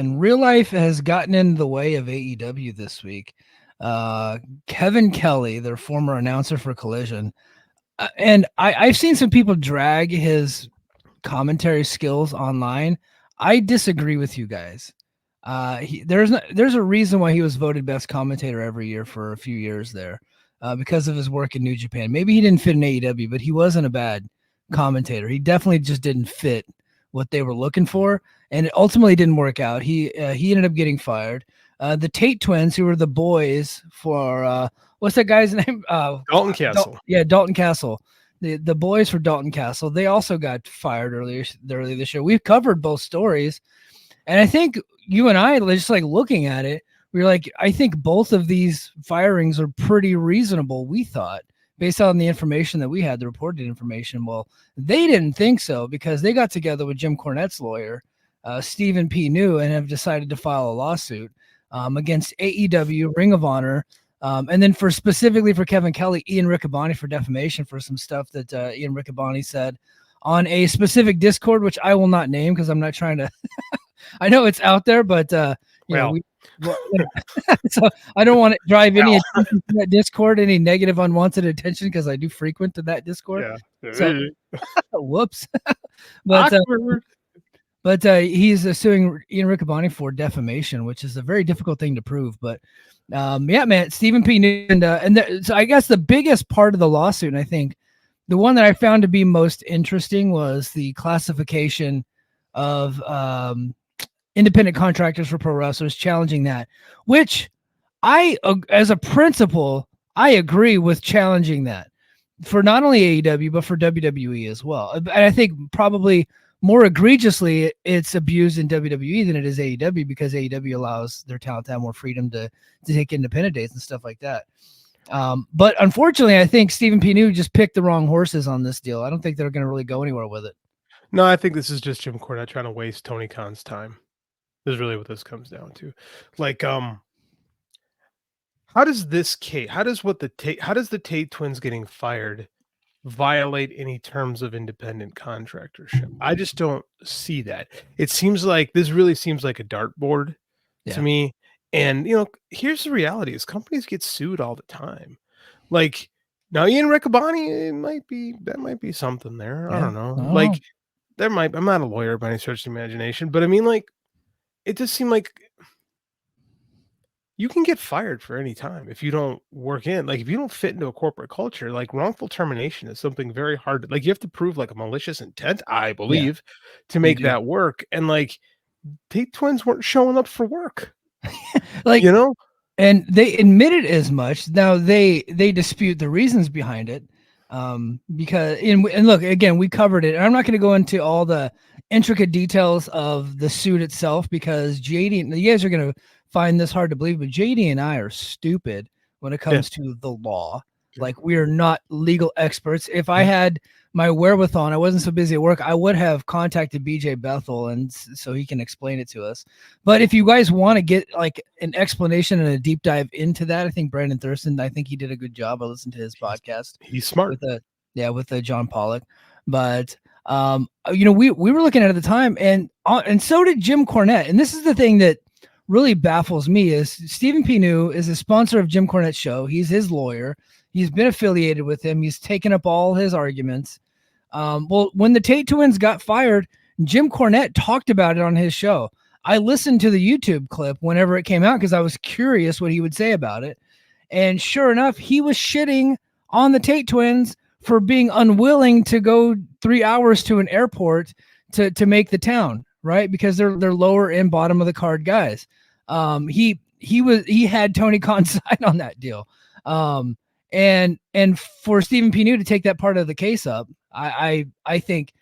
And real life has gotten in the way of AEW this week. Kevin Kelly, their former announcer for Collision, and I've seen some people drag his commentary skills online. I disagree with you guys. There's a reason why he was voted best commentator every year for a few years there, because of his work in New Japan. Maybe he didn't fit in AEW, but he wasn't a bad commentator. He definitely just didn't fit what they were looking for, and it ultimately didn't work out. He ended up getting fired. The Tate twins, who were the boys for what's that guy's name? Dalton Castle. Dalton Castle. The boys for Dalton Castle, they also got fired earlier this year. We've covered both stories, and I think you and I, just like looking at it, we were like, I think both of these firings are pretty reasonable. We thought, based on the information that we had, the reported information. Well, they didn't think so, because they got together with Jim Cornette's lawyer, Stephen P. New, and have decided to file a lawsuit against AEW, Ring of Honor, and then specifically for Kevin Kelly, Ian Riccaboni, for defamation for some stuff that Ian Riccaboni said on a specific Discord, which I will not name because I'm not trying to. I know it's out there, but so I don't want to drive any attention to that Discord, any negative unwanted attention, because I do frequent to that Discord. Yeah. So, whoops. But he's suing Ian Riccaboni for defamation, which is a very difficult thing to prove. But yeah, man, Stephen P. New, so I guess the biggest part of the lawsuit, and I think the one that I found to be most interesting, was the classification of independent contractors for pro wrestlers, challenging that, which as a principle, I agree with challenging that for not only AEW, but for WWE as well. And I think probably more egregiously, it's abused in WWE than it is AEW, because AEW allows their talent to have more freedom to take independent dates and stuff like that. But unfortunately, I think Stephen P. New just picked the wrong horses on this deal. I don't think they're going to really go anywhere with it. No, I think this is just Jim Cornette trying to waste Tony Khan's time. Is really what this comes down to. Like, how does the Tate twins getting fired violate any terms of independent contractorship? I just don't see that. It seems like this really seems like a dartboard to me. And here's the reality: is companies get sued all the time. Like, now Ian Riccaboni, that might be something there. I don't know. Like, there might. I'm not a lawyer by any stretch of the imagination, but I mean, like, it just seemed like you can get fired for any time if you don't work in, like, if you don't fit into a corporate culture. Like, wrongful termination is something very hard to, like, you have to prove like a malicious intent, I believe, to make that work. And like, Tate twins weren't showing up for work. Like, and they admitted as much. Now they dispute the reasons behind it. Because and look, again, we covered it, and I'm not going to go into all the intricate details of the suit itself, because JD, you guys are going to find this hard to believe, but JD and I are stupid when it comes to the law. Like, we are not legal experts. If I had my wherewithal and I wasn't so busy at work, I would have contacted BJ Bethel, and so he can explain it to us. But if you guys want to get like an explanation and a deep dive into that, I think Brandon Thurston, I think he did a good job. I listened to his podcast. He's smart. With John Pollock. But we were looking at it at the time, and so did Jim Cornette. And this is the thing that really baffles me: is Stephen P. New is a sponsor of Jim Cornette's show. He's his lawyer. He's been affiliated with him. He's taken up all his arguments. Well, when the Tate twins got fired, Jim Cornette talked about it on his show. I listened to the YouTube clip whenever it came out because I was curious what he would say about it. And sure enough, he was shitting on the Tate twins for being unwilling to go 3 hours to an airport to make the town, right? Because they're lower and bottom of the card guys. He had Tony Khan's side on that deal. And for Stephen P. New to take that part of the case up, I think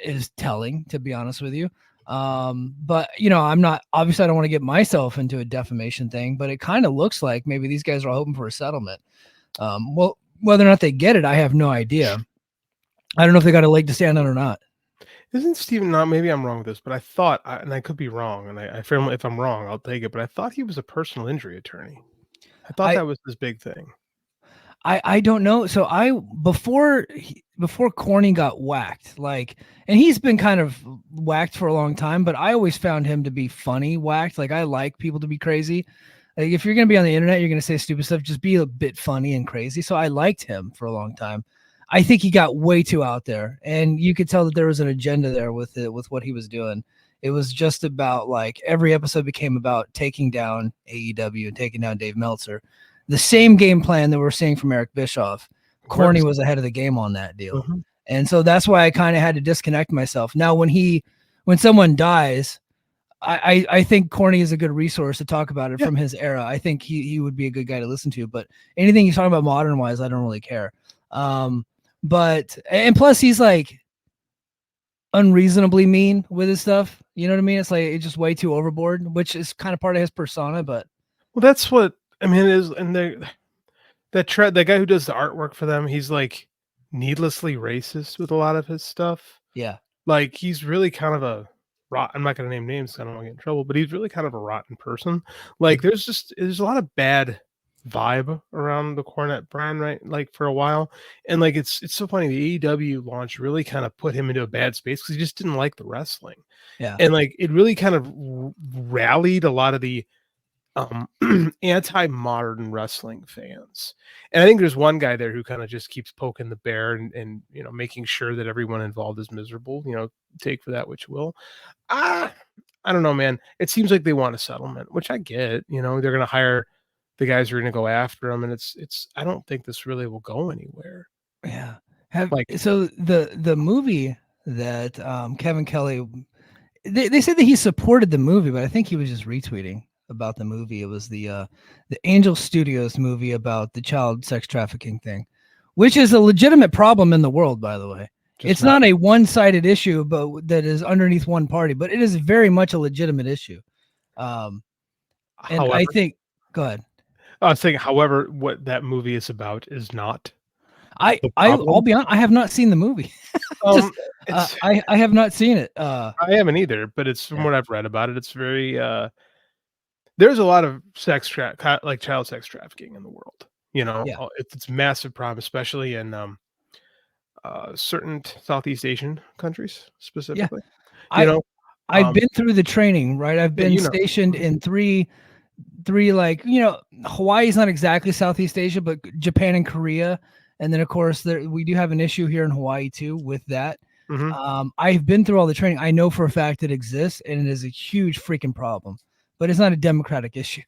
is telling, to be honest with you. But I'm not, obviously I don't want to get myself into a defamation thing, but it kind of looks like maybe these guys are hoping for a settlement. Well, whether or not they get it, I have no idea. I don't know if they got a leg to stand on or not. Isn't Stephen, not, maybe I'm wrong with this, but I thought, and I could be wrong, and I firmly, if I'm wrong, I'll take it, but I thought he was a personal injury attorney. I thought that was his big thing. I don't know. So Corny got whacked. Like, and he's been kind of whacked for a long time, but I always found him to be funny whacked. Like, I like people to be crazy. Like, if you're gonna be on the internet, you're gonna say stupid stuff. Just be a bit funny and crazy. So I liked him for a long time. I think he got way too out there, and you could tell that there was an agenda there with it, with what he was doing. It was just about, like, every episode became about taking down AEW and taking down Dave Meltzer. The same game plan that we're seeing from Eric Bischoff. Corny was ahead of the game on that deal. Mm-hmm. And so that's why I kind of had to disconnect myself. Now, when someone dies, I think Corny is a good resource to talk about it from his era. I think he would be a good guy to listen to, but anything he's talking about modern wise, I don't really care. But plus he's like unreasonably mean with his stuff. You know what I mean? It's like, it's just way too overboard, which is kind of part of his persona, but well, that's what I mean is, and that guy who does the artwork for them, he's like needlessly racist with a lot of his stuff. yeah. Like, he's really kind of a I'm not going to name names, I don't want to get in trouble, but he's really kind of a rotten person. Like, there's a lot of bad vibe around the Cornette brand, right? Like, for a while, and like it's so funny. The AEW launch really kind of put him into a bad space because he just didn't like the wrestling. Yeah, and like it really kind of rallied a lot of the anti-modern wrestling fans. And I think there's one guy there who kind of just keeps poking the bear and making sure that everyone involved is miserable. Take for that which you will. I don't know, man. It seems like they want a settlement, which I get. They're going to hire the guys who are going to go after them, and it's I don't think this really will go anywhere. Yeah. So the movie that Kevin Kelly, they said that he supported the movie, but I think he was just retweeting about the movie. It was the Angel Studios movie about the child sex trafficking thing, which is a legitimate problem in the world, by the way. It's not a one-sided issue, but that is underneath one party, but it is very much a legitimate issue. And however, I think, go ahead. I was saying, however, what that movie is about is not. I'll be honest, I have not seen the movie. I have not seen it. I haven't either, but it's from what I've read about it. It's very there's a lot of child sex trafficking in the world. It's a massive problem, especially in certain Southeast Asian countries specifically. I've been through the training, right? I've been stationed in three, like, Hawaii's not exactly Southeast Asia, but Japan and Korea. And then, of course, we do have an issue here in Hawaii, too, with that. Mm-hmm. I've been through all the training. I know for a fact it exists, and it is a huge freaking problem. But it's not a democratic issue.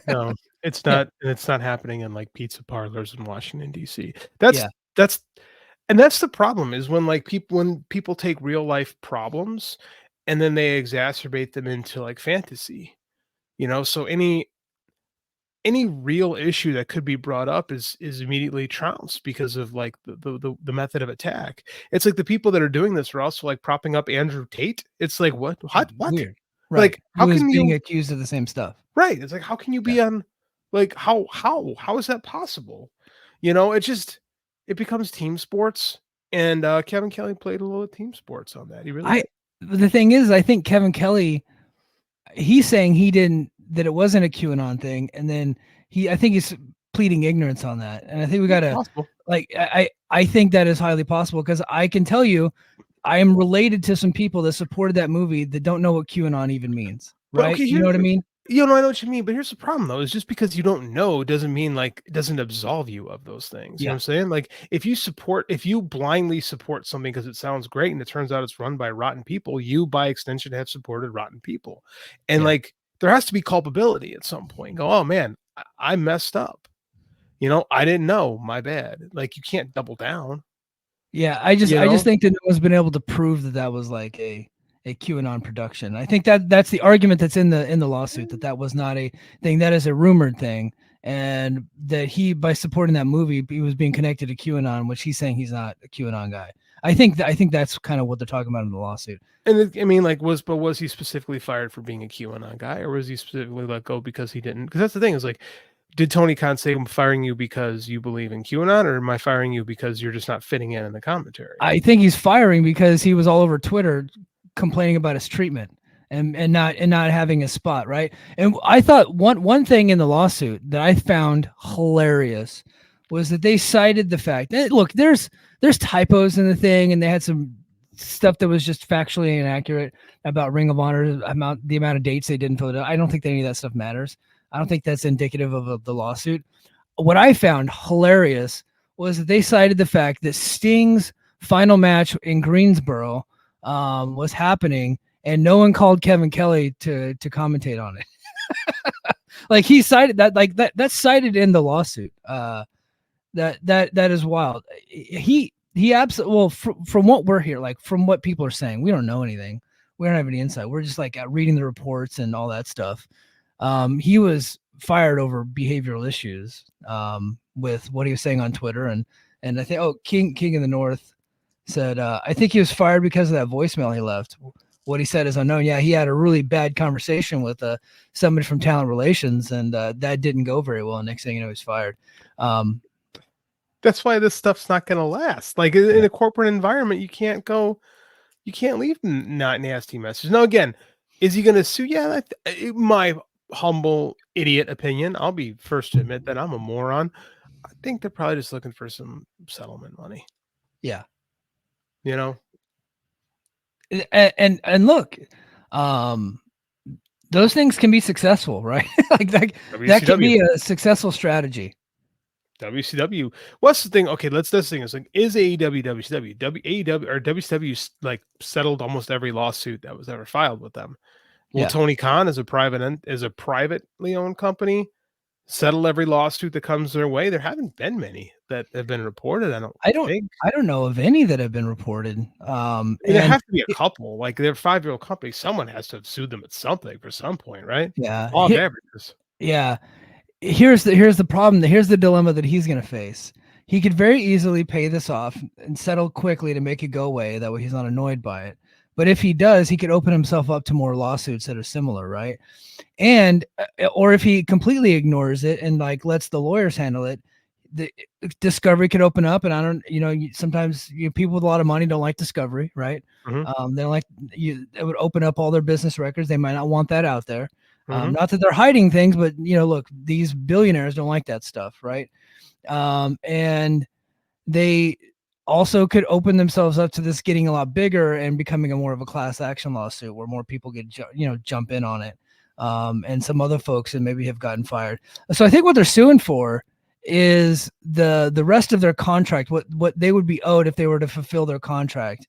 No, it's not. And it's not happening in, like, pizza parlors in Washington, D.C. That's the problem is when people take real life problems and then they exacerbate them into, like, fantasy. So any real issue that could be brought up is immediately trounced because of, like, the method of attack. It's like the people that are doing this are also, like, propping up Andrew Tate. It's like, what? Weird. Right. Like, how can you being accused of the same stuff? Right. It's like, how can you be on, like, how is that possible? It becomes team sports, and Kevin Kelly played a little team sports on that. He really did. The thing is, I think Kevin Kelly, he's saying that it wasn't a QAnon thing, and then I think he's pleading ignorance on that. And I think we gotta, like, I think that is highly possible, because I can tell you, I am related to some people that supported that movie that don't know what QAnon even means. Right? Okay, you know what I mean? I know what you mean, but here's the problem, though, is just because you don't know doesn't mean, like, it doesn't absolve you of those things. You know what I'm saying? Like, if you blindly support something because it sounds great and it turns out it's run by rotten people, you by extension have supported rotten people. And like, there has to be culpability at some point. Go, oh man, I messed up. I didn't know, my bad. Like, you can't double down. Yeah, I just think that no one's been able to prove that was like a QAnon production. I think that's the argument that's in the lawsuit, that was not a thing. That is a rumored thing, and that he, by supporting that movie, he was being connected to QAnon, which he's saying he's not a QAnon guy. I think that's kind of what they're talking about in the lawsuit. And I mean, like, was he specifically fired for being a QAnon guy, or was he specifically let go because he didn't? Because that's the thing, is like, did Tony Khan say, I'm firing you because you believe in QAnon, or am I firing you because you're just not fitting in the commentary? I think he's firing because he was all over Twitter complaining about his treatment and not having a spot, right? And I thought one thing in the lawsuit that I found hilarious was that they cited the fact that, look, there's typos in the thing, and they had some stuff that was just factually inaccurate about Ring of Honor, the amount of dates they didn't fill it out. I don't think any of that stuff matters. I don't think that's indicative of the lawsuit. What I found hilarious was that they cited the fact that Sting's final match in Greensboro was happening, and no one called Kevin Kelly to commentate on it. Like, he cited that, like that's cited in the lawsuit. That is wild. He absolutely, well, from what we're here, like from what people are saying, we don't know anything. We don't have any insight. We're just like reading the reports and all that stuff. He was fired over behavioral issues with what he was saying on Twitter, and I think King in the North said I think he was fired because of that voicemail he left. What he said is unknown. Yeah, he had a really bad conversation with somebody from talent relations, and that didn't go very well. Next thing you know, he's fired. That's why this stuff's not going to last. Like, in a corporate environment, you can't leave not nasty messages. Now, again, is he going to sue? Yeah, my humble idiot opinion. I'll be first to admit that I'm a moron. I think they're probably just looking for some settlement money. Yeah. You know? And look, those things can be successful, right? Like that can be a successful strategy. WCW. What's the thing? Okay, this thing is like, is AEW WCW? AEW or WCW like settled almost every lawsuit that was ever filed with them. Will Tony Khan, as a privately owned company, settle every lawsuit that comes their way? There haven't been many that have been reported. I don't know of any that have been reported. There have to be a couple. Like, they're a 5-year-old company. Someone has to have sued them at something for some point, right? Yeah. Law of averages. Yeah. Here's the problem. Here's the dilemma that he's going to face. He could very easily pay this off and settle quickly to make it go away. That way he's not annoyed by it. But if he does, he could open himself up to more lawsuits that are similar, right? And or if he completely ignores it and like lets the lawyers handle it, the discovery could open up. And sometimes people with a lot of money don't like discovery, right? Mm-hmm. They don't like it would open up all their business records. They might not want that out there. Not that they're hiding things, but look, these billionaires don't like that stuff, right? And they also could open themselves up to this getting a lot bigger and becoming more of a class action lawsuit where more people get jump in on it, and some other folks that maybe have gotten fired. So I think what they're suing for is the rest of their contract, what they would be owed if they were to fulfill their contract,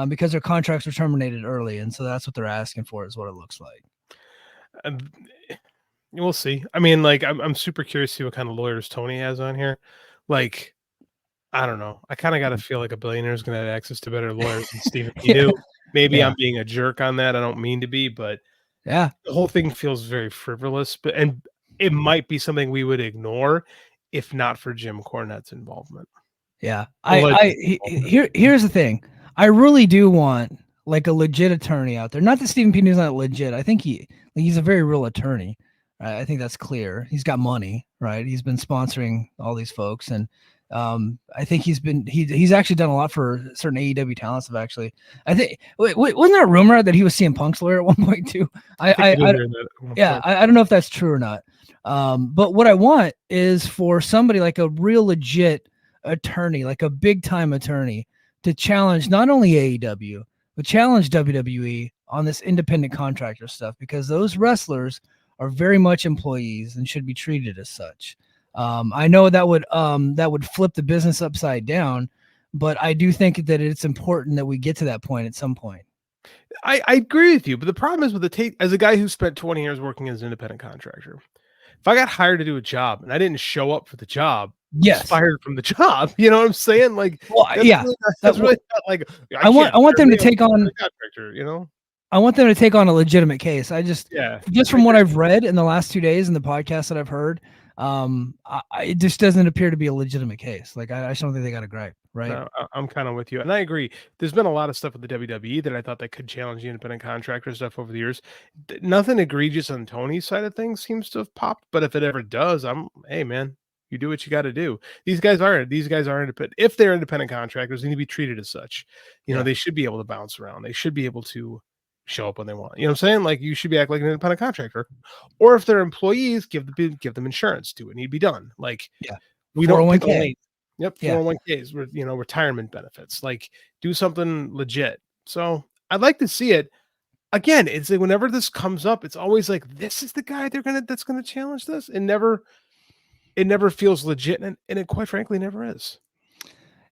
because their contracts were terminated early, and so that's what they're asking for, is what it looks like. We'll see. I mean, like, I'm super curious to see what kind of lawyers Tony has on here. Like, I don't know. I kind of got to feel like a billionaire is going to have access to better lawyers than Stephen P. Maybe I'm being a jerk on that. I don't mean to be, but the whole thing feels very frivolous. And it might be something we would ignore if not for Jim Cornette's involvement. Yeah, here's the thing. I really do want like a legit attorney out there. Not that Stephen P. is not legit. I think he's a very real attorney. Right? I think that's clear. He's got money, right? He's been sponsoring all these folks, and I think he's actually done a lot for certain AEW talents. I think wasn't there a rumor that he was CM Punk's lawyer at one point too? I don't know if that's true or not. But what I want is for somebody like a real legit attorney, like a big time attorney, to challenge not only AEW but challenge WWE on this independent contractor stuff, because those wrestlers are very much employees and should be treated as such. I know that would flip the business upside down, but I do think that it's important that we get to that point at some point. I agree with you, but the problem is with as a guy who spent 20 years working as an independent contractor, if I got hired to do a job and I didn't show up for the job, I was fired from the job. You know what I'm saying? Like, that's really not like, I want them to take on a contractor, I want them to take on a legitimate case. Just from what I've read in the last 2 days and the podcasts that I've heard, it just doesn't appear to be a legitimate case. Like, I just don't think they got a gripe, right? No, I'm kind of with you, and I agree. There's been a lot of stuff with the WWE that I thought that could challenge the independent contractor stuff over the years. Nothing egregious on Tony's side of things seems to have popped, but if it ever does, hey man, you do what you got to do. These guys are independent. If they're independent contractors, they need to be treated as such. They should be able to bounce around. They should be able to show up when they want. You know what I'm saying? Like, you should be acting like an independent contractor. Or if they're employees, give them insurance. Do what need to be done. Like, We don't pick a 401k. lane. Yep, Yeah. 401ks, retirement benefits. Like, do something legit. So I'd like to see it. Again, it's like whenever this comes up, it's always like, this is the guy that's gonna challenge this. It never feels legit, and it quite frankly never is.